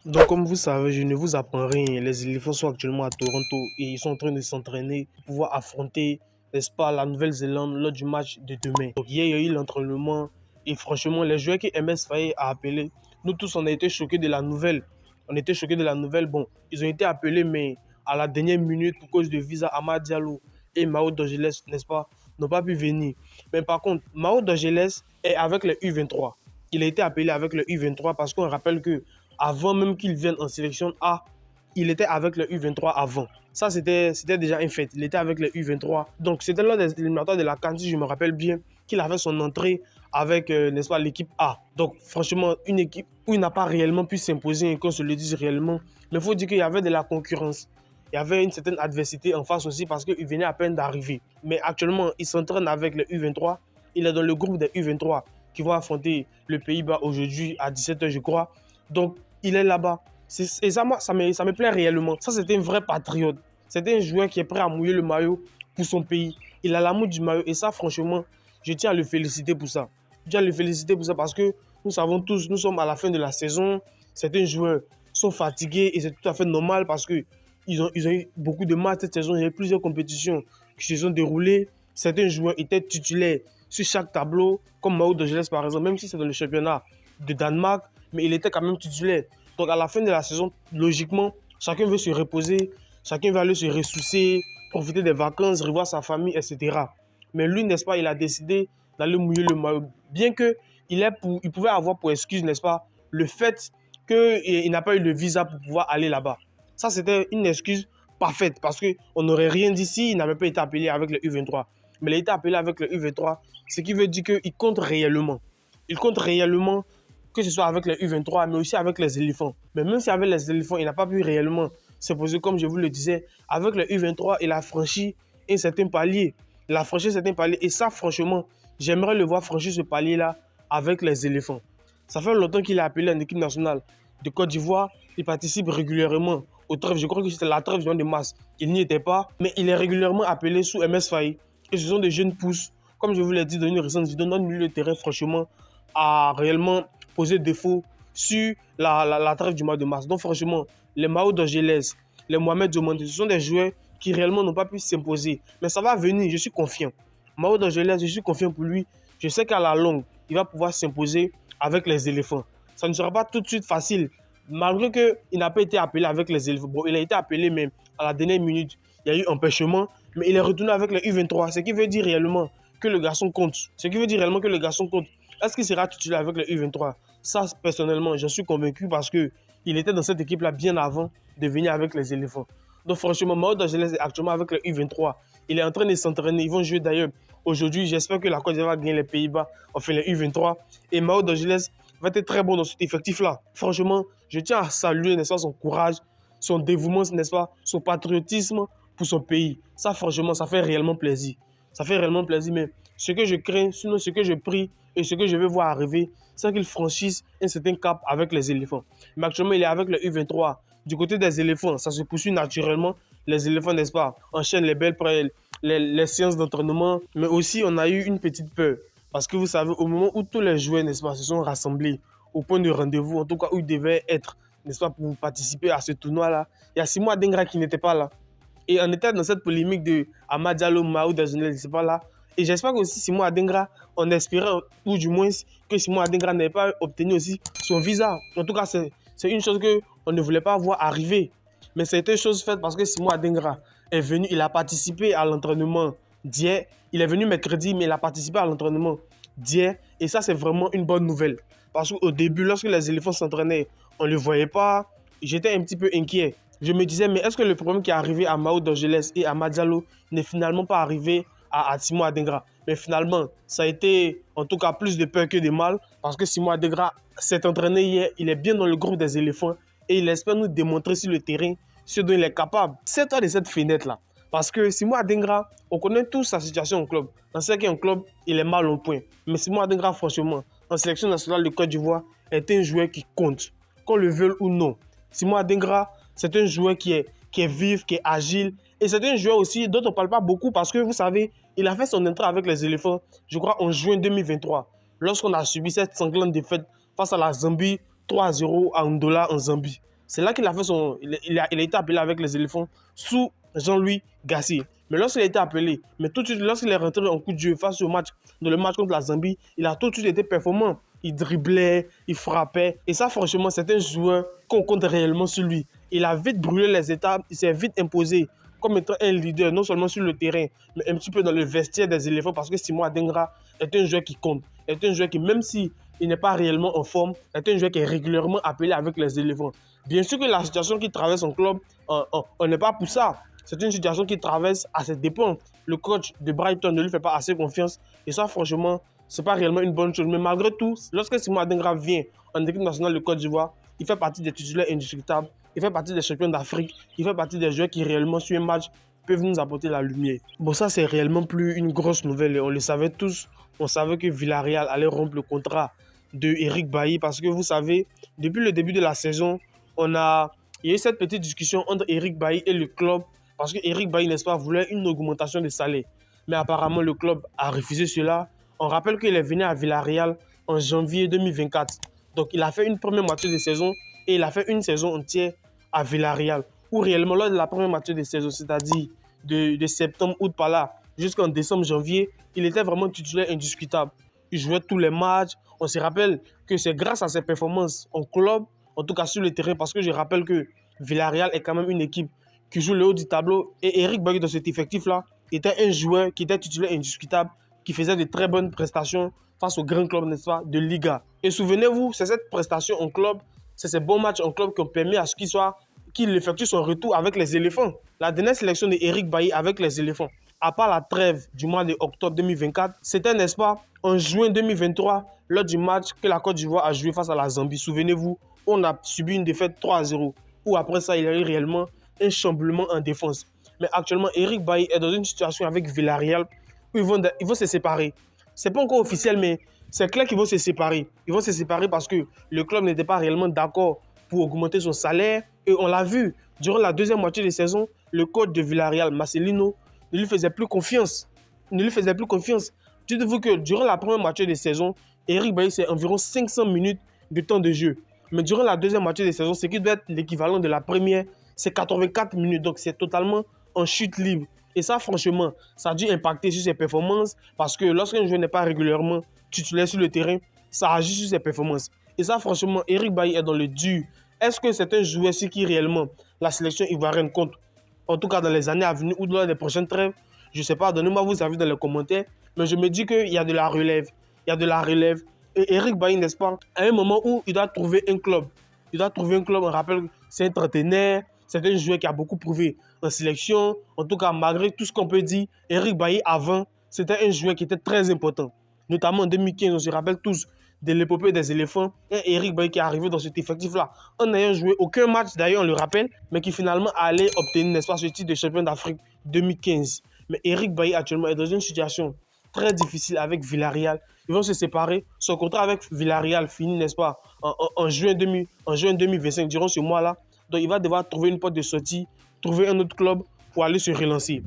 Donc, comme vous savez, je ne vous apprends rien. Les éléphants sont actuellement à Toronto et ils sont en train de s'entraîner pour pouvoir affronter, n'est-ce pas, la Nouvelle-Zélande lors du match de demain. Donc, hier, il y a eu l'entraînement et franchement, les joueurs que MS Faye a appelés, nous tous, on a été choqués de la nouvelle. On était choqués de la nouvelle. Bon, ils ont été appelés, mais à la dernière minute, pour cause de visa, Amad Diallo et Mao D'Angeles, n'est-ce pas, n'ont pas pu venir. Mais par contre, Mao D'Angeles est avec les U23. Il a été appelé avec le U23 parce qu'on rappelle que avant même qu'il vienne en sélection A, il était avec le U23 avant. Ça, c'était déjà un fait. Il était avec le U23. Donc, c'était lors des éliminatoires de la CAN, si je me rappelle bien, qu'il avait son entrée avec, n'est-ce pas, l'équipe A. Donc, franchement, une équipe où il n'a pas réellement pu s'imposer, qu'on se le dise réellement. Mais il faut dire qu'il y avait de la concurrence. Il y avait une certaine adversité en face aussi parce qu'il venait à peine d'arriver. Mais actuellement, il s'entraîne avec le U23. Il est dans le groupe des U23 qui vont affronter le Pays-Bas aujourd'hui à 17h, je crois. Donc, il est là-bas. Et ça, moi, ça me plaît réellement. Ça, c'était un vrai patriote. C'était un joueur qui est prêt à mouiller le maillot pour son pays. Il a l'amour du maillot. Et ça, franchement, je tiens à le féliciter pour ça. Je tiens à le féliciter pour ça parce que nous savons tous, nous sommes à la fin de la saison. Certains joueurs sont fatigués et c'est tout à fait normal parce que ils ont eu beaucoup de matchs cette saison. Il y a eu plusieurs compétitions qui se sont déroulées. Certains joueurs étaient titulaires sur chaque tableau, comme Mao Angeles par exemple, même si c'est dans le championnat de Danemark, mais il était quand même titulaire. Donc à la fin de la saison, logiquement, chacun veut se reposer, chacun va aller se ressourcer, profiter des vacances, revoir sa famille, etc. Mais lui, n'est-ce pas, il a décidé d'aller mouiller le maillot. Bien qu'il pouvait avoir pour excuse, n'est-ce pas, le fait qu'il n'a pas eu le visa pour pouvoir aller là-bas. Ça, c'était une excuse parfaite parce qu'on n'aurait rien dit s'il n'avait pas été appelé avec le U23. Mais il a été appelé avec le U23, ce qui veut dire qu'il compte réellement. Il compte réellement, que ce soit avec les U23, mais aussi avec les éléphants. Mais même si avec les éléphants, il n'a pas pu réellement s'imposer, comme je vous le disais, avec les U23, il a franchi un certain palier. Il a franchi un certain palier. Et ça, franchement, j'aimerais le voir franchir ce palier-là avec les éléphants. Ça fait longtemps qu'il est appelé en équipe nationale de Côte d'Ivoire. Il participe régulièrement aux trêves. Je crois que c'était la trêve de mars. Il n'y était pas, mais il est régulièrement appelé sous MS Faye. Et ce sont des jeunes pousses, comme je vous l'ai dit dans une récente vidéo, dans le milieu de terrain, franchement, à réellement poser défaut sur la trêve du mois de mars. Donc franchement, les Mao D'Angeles, les Mohamed Diomande, ce sont des joueurs qui réellement n'ont pas pu s'imposer. Mais ça va venir, je suis confiant. Mao D'Angeles, je suis confiant pour lui. Je sais qu'à la longue, il va pouvoir s'imposer avec les éléphants. Ça ne sera pas tout de suite facile. Malgré qu'il n'a pas été appelé avec les éléphants. Bon, il a été appelé même à la dernière minute. Il y a eu empêchement, mais il est retourné avec les U23. Ce qui veut dire réellement que le garçon compte. Ce qui veut dire réellement que le garçon compte. Est-ce qu'il sera titulaire avec le U23? Ça, personnellement, j'en suis convaincu parce qu'il était dans cette équipe-là bien avant de venir avec les éléphants. Donc, franchement, Mao D'Angeles est actuellement avec le U23. Il est en train de s'entraîner. Ils vont jouer d'ailleurs aujourd'hui. J'espère que la Côte d'Ivoire gagne les Pays-Bas, enfin les U23. Et Mao D'Angeles va être très bon dans cet effectif-là. Franchement, je tiens à saluer, n'est-ce pas, son courage, son dévouement, n'est-ce pas, son patriotisme pour son pays. Ça, franchement, ça fait réellement plaisir. Ça fait réellement plaisir, mais ce que je crains, sinon ce que je prie et ce que je veux voir arriver, c'est qu'il franchisse un certain cap avec les éléphants. Mais actuellement, il est avec le U23. Du côté des éléphants, ça se poursuit naturellement. Les éléphants, n'est-ce pas, enchaînent les belles les séances d'entraînement. Mais aussi, on a eu une petite peur. Parce que vous savez, au moment où tous les joueurs, n'est-ce pas, se sont rassemblés au point de rendez-vous, en tout cas où ils devaient être, n'est-ce pas, pour participer à ce tournoi-là, il y a Simo Adengra qui n'était pas là. Et on était dans cette polémique de Amad Diallo, Mao D'Angeles, c'est pas là. Et j'espère que aussi Simon Adengra, on espérait, ou du moins que Simon Adengra n'avait pas obtenu aussi son visa. En tout cas, c'est une chose qu'on ne voulait pas voir arriver. Mais c'était une chose faite parce que Simon Adengra est venu, il a participé à l'entraînement d'hier. Il est venu mercredi, mais il a participé à l'entraînement d'hier. Et ça, c'est vraiment une bonne nouvelle. Parce qu'au début, lorsque les éléphants s'entraînaient, on ne le voyait pas. J'étais un petit peu inquiet. Je me disais, mais est-ce que le problème qui est arrivé à Mao D'Angeles et à Madialo n'est finalement pas arrivé à Simon Adengra? Mais finalement, ça a été en tout cas plus de peur que de mal parce que Simon Adengra s'est entraîné hier, il est bien dans le groupe des éléphants et il espère nous démontrer sur le terrain ce dont il est capable. C'est toi de cette fenêtre-là. Parce que Simon Adengra, on connaît tous sa situation au club. On sait qu'un club, il est mal au point. Mais Simon Adengra, franchement, en sélection nationale de Côte d'Ivoire, est un joueur qui compte, qu'on le veuille ou non. Simon Adengra, c'est un joueur qui est vif, qui est agile. Et c'est un joueur aussi dont on ne parle pas beaucoup parce que vous savez, il a fait son entrée avec les éléphants, je crois, en juin 2023. Lorsqu'on a subi cette sanglante défaite face à la Zambie, 3-0 à Ndola en Zambie. C'est là qu'il a fait il a été appelé avec les éléphants sous Jean-Louis Gasset. Mais lorsqu'il a été appelé, mais tout de suite, lorsqu'il est rentré en coup de jeu face au match, dans le match contre la Zambie, il a tout de suite été performant. Il driblait, il frappait. Et ça, franchement, c'est un joueur qu'on compte réellement sur lui. Il a vite brûlé les étapes, il s'est vite imposé comme étant un leader, non seulement sur le terrain, mais un petit peu dans le vestiaire des éléphants, parce que Simon Adingra est un joueur qui compte. Est un joueur qui, même si il n'est pas réellement en forme, est un joueur qui est régulièrement appelé avec les éléphants. Bien sûr que la situation qu'il traverse en club, on n'est pas pour ça. C'est une situation qu'il traverse à ses dépens. Le coach de Brighton ne lui fait pas assez confiance. Et ça, franchement, ce n'est pas réellement une bonne chose. Mais malgré tout, lorsque Simon Adingra vient en équipe nationale de Côte d'Ivoire, il fait partie des titulaires indiscutables. Il fait partie des champions d'Afrique. Il fait partie des joueurs qui réellement, sur un match, peuvent nous apporter la lumière. Bon, ça, c'est réellement plus une grosse nouvelle. Et on le savait tous. On savait que Villarreal allait rompre le contrat de Eric Bailly parce que vous savez, depuis le début de la saison, il y a eu cette petite discussion entre Eric Bailly et le club parce que Eric Bailly, n'est-ce pas, voulait une augmentation de salaire. Mais apparemment, le club a refusé cela. On rappelle qu'il est venu à Villarreal en janvier 2024. Donc, il a fait une première moitié de saison et il a fait une saison entière à Villarreal. Où réellement, lors de la première moitié de saison, c'est-à-dire de septembre, août par là, jusqu'en décembre, janvier, il était vraiment titulaire indiscutable. Il jouait tous les matchs. On se rappelle que c'est grâce à ses performances en club, en tout cas sur le terrain, parce que je rappelle que Villarreal est quand même une équipe qui joue le haut du tableau. Et Eric Bailly, dans cet effectif-là, était un joueur qui était titulaire indiscutable, qui faisait de très bonnes prestations face aux grands clubs, n'est-ce pas, de Liga. Et souvenez-vous, c'est cette prestation en club, c'est ces bons matchs en club qui ont permis à ce qu'il effectue son retour avec les éléphants. La dernière sélection de Eric Bailly avec les éléphants, à part la trêve du mois d'octobre 2024, c'était, n'est-ce pas, en juin 2023, lors du match que la Côte d'Ivoire a joué face à la Zambie. Souvenez-vous, on a subi une défaite 3-0, où après ça, il y a eu réellement un chamboulement en défense. Mais actuellement, Eric Bailly est dans une situation avec Villarreal où ils vont se séparer. Ce n'est pas encore officiel, mais c'est clair qu'ils vont se séparer. Ils vont se séparer parce que le club n'était pas réellement d'accord pour augmenter son salaire. Et on l'a vu, durant la deuxième moitié de saison, le coach de Villarreal, Marcelino, ne lui faisait plus confiance. Dites-vous que durant la première moitié de saison, Eric Bailly, c'est environ 500 minutes de temps de jeu. Mais durant la deuxième moitié de saison, ce qui doit être l'équivalent de la première, c'est 84 minutes. Donc, c'est totalement en chute libre. Et ça, franchement, ça a dû impacter sur ses performances parce que lorsqu'un joueur n'est pas régulièrement titulaire sur le terrain, ça agit sur ses performances. Et ça, franchement, Eric Bailly est dans le dur. Est-ce que c'est un joueur sur qui réellement la sélection ivoirienne compte, en tout cas dans les années à venir ou lors des prochaines trêves? Je ne sais pas, donnez-moi vos avis dans les commentaires. Mais je me dis qu'il y a de la relève. Il y a de la relève. Et Eric Bailly, n'est-ce pas, à un moment où il doit trouver un club. On rappelle, c'est un trentenaire, c'est un joueur qui a beaucoup prouvé en sélection. En tout cas, malgré tout ce qu'on peut dire, Eric Bailly, avant, c'était un joueur qui était très important. Notamment en 2015, on se rappelle tous de l'épopée des éléphants. Et Eric Bailly qui est arrivé dans cet effectif-là en n'ayant joué aucun match, d'ailleurs, on le rappelle, mais qui finalement allait obtenir, n'est-ce pas, ce titre de champion d'Afrique 2015. Mais Eric Bailly, actuellement, est dans une situation très difficile avec Villarreal. Ils vont se séparer. Son contrat avec Villarreal finit, n'est-ce pas, en juin 2025, durant ce mois-là. Donc, il va devoir trouver une porte de sortie, trouver un autre club pour aller se relancer.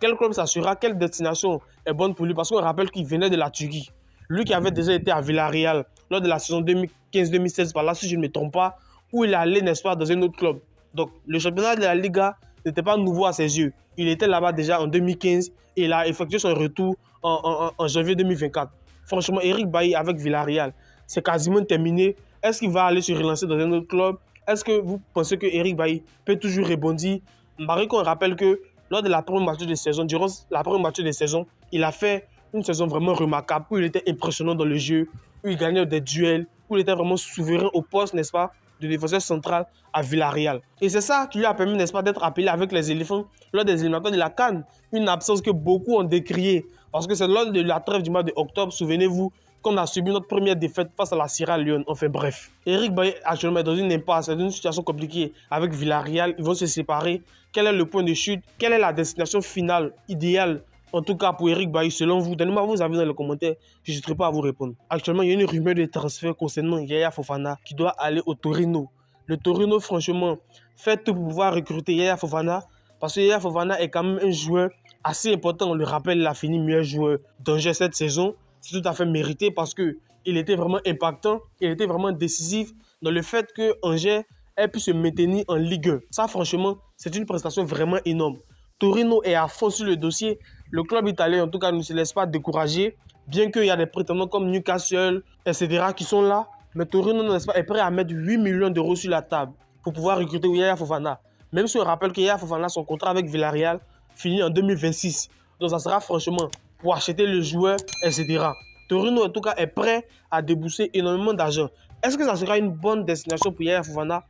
Quel club ça sera? Quelle destination est bonne pour lui? Parce qu'on rappelle qu'il venait de la Turquie. Lui qui avait déjà été à Villarreal lors de la saison 2015-2016, par là, si je ne me trompe pas, où il allait, n'est-ce pas, dans un autre club. Donc, le championnat de la Liga n'était pas nouveau à ses yeux. Il était là-bas déjà en 2015 et il a effectué son retour en janvier 2024. Franchement, Eric Bailly avec Villarreal, c'est quasiment terminé. Est-ce qu'il va aller se relancer dans un autre club? Est-ce que vous pensez que Eric Bailly peut toujours rebondir? Malgré qu'on rappelle que lors de la première moitié de saison, durant la première moitié de saison, il a fait une saison vraiment remarquable, où il était impressionnant dans le jeu, où il gagnait des duels, où il était vraiment souverain au poste, n'est-ce pas, de défenseur central à Villarreal. Et c'est ça qui lui a permis, n'est-ce pas, d'être appelé avec les éléphants lors des éliminatoires de la CAN. Une absence que beaucoup ont décriée. Parce que c'est lors de la trêve du mois d'octobre, souvenez-vous, qu'on a subi notre première défaite face à la Sierra Leone. Enfin bref. Eric Bailly actuellement est dans une impasse, dans une situation compliquée avec Villarreal. Ils vont se séparer. Quel est le point de chute? Quelle est la destination finale idéale? En tout cas, pour Eric Bailly, selon vous, donnez-moi vos avis dans les commentaires. Je n'hésiterai pas à vous répondre. Actuellement, il y a une rumeur de transfert concernant Yaya Fofana qui doit aller au Torino. Le Torino, franchement, fait tout pour pouvoir recruter Yaya Fofana parce que Yaya Fofana est quand même un joueur assez important. On le rappelle, il a fini meilleur joueur d'Angers cette saison. C'est tout à fait mérité parce qu'il était vraiment impactant, il était vraiment décisif dans le fait que Angers ait pu se maintenir en Ligue 1. Ça, franchement, c'est une prestation vraiment énorme. Torino est à fond sur le dossier. Le club italien, en tout cas, ne se laisse pas décourager. Bien qu'il y a des prétendants comme Newcastle, etc. qui sont là. Mais Torino, n'est-ce pas, est prêt à mettre 8 millions d'euros sur la table pour pouvoir recruter Yaya Fofana. Même si on rappelle que Yaya Fofana, son contrat avec Villarreal finit en 2026. Donc ça sera franchement pour acheter le joueur, etc. Torino, en tout cas, est prêt à débourser énormément d'argent. Est-ce que ça sera une bonne destination pour Yaya Fofana?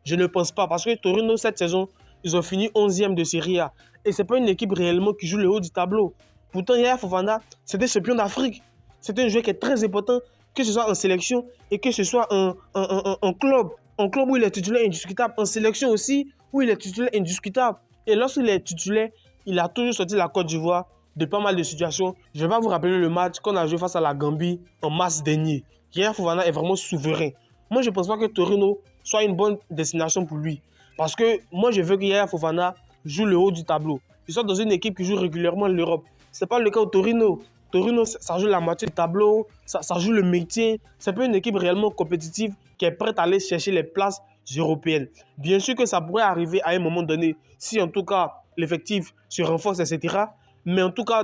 Je ne pense pas, parce que Torino, cette saison, ils ont fini 11e de Serie A. Et ce n'est pas une équipe réellement qui joue le haut du tableau. Pourtant, Yaya Fofana, c'était champion d'Afrique. C'est un joueur qui est très important, que ce soit en sélection et que ce soit en club. En club où il est titulaire indiscutable. En sélection aussi, où il est titulaire indiscutable. Et lorsqu'il est titulaire, il a toujours sorti la Côte d'Ivoire de pas mal de situations. Je ne vais pas vous rappeler le match qu'on a joué face à la Gambie en mars dernier. Yaya Fofana est vraiment souverain. Moi, je ne pense pas que Torino soit une bonne destination pour lui. Parce que moi, je veux que Yaya Fofana joue le haut du tableau. Il soit dans une équipe qui joue régulièrement l'Europe. Ce n'est pas le cas au Torino. Torino, ça joue la moitié du tableau, ça joue le métier. C'est pas une équipe réellement compétitive qui est prête à aller chercher les places européennes. Bien sûr que ça pourrait arriver à un moment donné, si en tout cas l'effectif se renforce, etc. Mais en tout cas,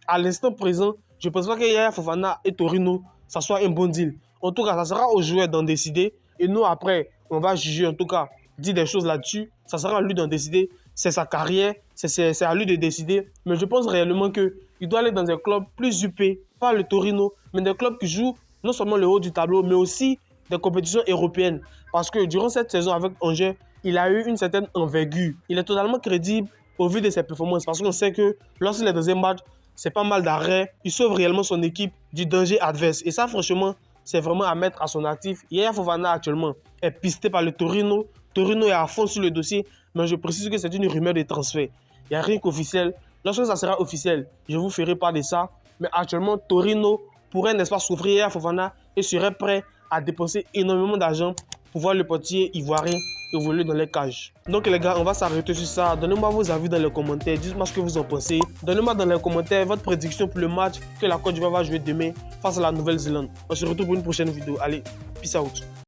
à l'instant présent, je ne pense pas que Yaya Fofana et Torino, ça soit un bon deal. En tout cas, ça sera aux joueurs d'en décider. Et nous, après, on va juger, en tout cas, dire des choses là-dessus. Ça sera à lui d'en décider. C'est sa carrière, c'est à lui de décider. Mais je pense réellement qu'il doit aller dans un club plus huppé, pas le Torino, mais des clubs qui jouent non seulement le haut du tableau, mais aussi des compétitions européennes. Parce que durant cette saison avec Angers, il a eu une certaine envergure. Il est totalement crédible au vu de ses performances. Parce qu'on sait que lorsqu'il est dans un match, c'est pas mal d'arrêts. Il sauve réellement son équipe du danger adverse. Et ça, franchement, c'est vraiment à mettre à son actif. Yaya Fofana, actuellement, est pisté par le Torino. Torino est à fond sur le dossier, mais je précise que c'est une rumeur de transfert. Il n'y a rien qu'officiel. Lorsque ça sera officiel, je vous ferai part de ça. Mais actuellement, Torino pourrait, n'est-ce pas, s'offrir Yaya Fofana et serait prêt à dépenser énormément d'argent pour voir le portier ivoirien évoluer dans les cages. Donc les gars, on va s'arrêter sur ça. Donnez-moi vos avis dans les commentaires. Dites-moi ce que vous en pensez. Donnez-moi dans les commentaires votre prédiction pour le match que la Côte d'Ivoire va jouer demain face à la Nouvelle-Zélande. On se retrouve pour une prochaine vidéo. Allez, peace out.